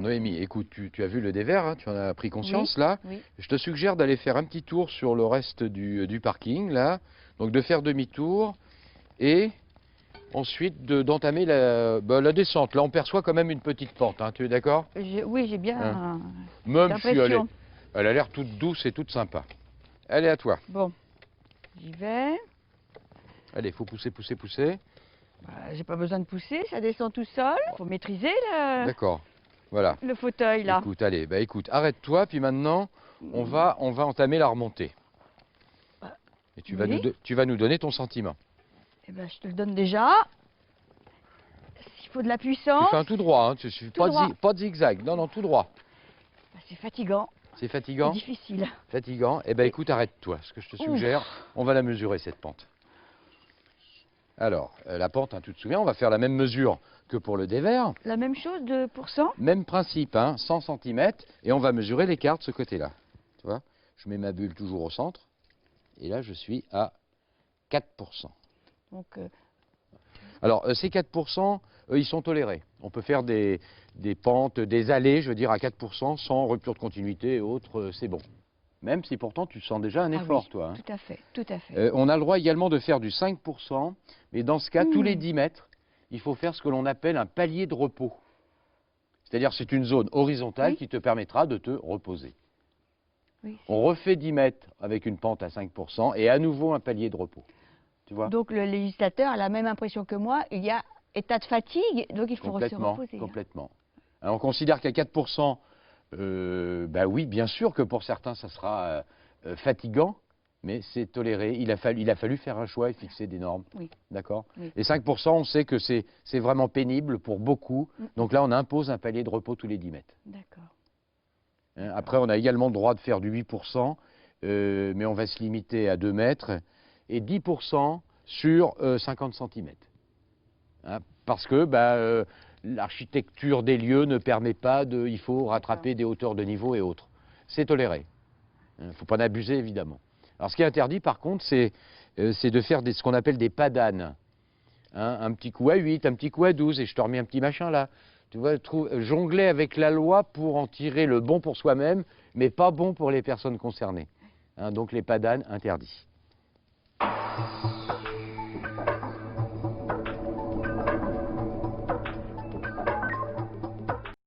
Bon, Noémie, écoute, tu as vu le dévers, hein, tu en as pris conscience là. Oui. Je te suggère d'aller faire un petit tour sur le reste du parking là. Donc de faire demi-tour et ensuite d'entamer la descente. Là, on perçoit quand même une petite pente, hein, tu es d'accord? Oui, j'ai bien Hein? cette Même si impression. elle a l'air toute douce et toute sympa. Allez, à toi. Bon, j'y vais. Allez, faut pousser, pousser, pousser. J'ai pas besoin de pousser, ça descend tout seul. Faut maîtriser D'accord. Voilà. le fauteuil là. Écoute, allez, bah écoute, arrête-toi, puis maintenant, on va entamer la remontée. Et tu vas nous donner ton sentiment. Eh ben, je te le donne déjà. Il faut de la Tu puissance. fais un tout droit, hein, pas de zigzag. Non, non, tout droit. C'est fatigant. C'est C'est fatigant? difficile. Fatigant. Eh ben écoute, arrête-toi. Ce que je te suggère, on va la mesurer, cette pente. Alors, la pente, hein, tu te souviens, on va faire la même mesure que pour le dévers. La même chose de pourcent. Même principe, hein, 100 cm, et on va mesurer l'écart de ce côté-là. Tu vois, je mets ma bulle toujours au centre, et là, je suis à 4%. Donc, Alors, ces 4%, ils sont tolérés. On peut faire des pentes, des allées, je veux dire, à 4%, sans rupture de continuité et autres, c'est bon. Même si pourtant, tu sens déjà un effort, oui, toi. Hein. tout à fait, tout à fait. On a le droit également de faire du 5%, mais dans ce cas, tous les 10 mètres, il faut faire ce que l'on appelle un palier de repos. C'est-à-dire c'est une zone horizontale qui te permettra de te reposer. Oui. On refait 10 mètres avec une pente à 5% et à nouveau un palier de repos. Tu vois? Donc le législateur a la même impression que moi, il y a état de fatigue, donc il faut se Complètement, reposer. complètement. Alors, on considère qu'à 4%, bah oui, bien sûr que pour certains, ça sera fatigant, mais c'est toléré. Il a fallu faire un choix et fixer des normes. Oui. D'accord. Oui. Et 5%, on sait que c'est vraiment pénible pour beaucoup. Donc là, on impose un palier de repos tous les 10 mètres. D'accord. Hein, après, on a également le droit de faire du 8%, mais on va se limiter à 2 mètres, et 10% sur 50 cm. Hein, parce que l'architecture des lieux ne permet pas il faut rattraper des hauteurs de niveau et autres. C'est toléré. Il ne faut pas en abuser, évidemment. Alors, ce qui est interdit, par contre, c'est de faire ce qu'on appelle des padanes. Hein, un petit coup à 8, un petit coup à 12, et je te remets un petit machin là. Tu vois, jongler avec la loi pour en tirer le bon pour soi-même, mais pas bon pour les personnes concernées. Hein, donc, les padanes interdits.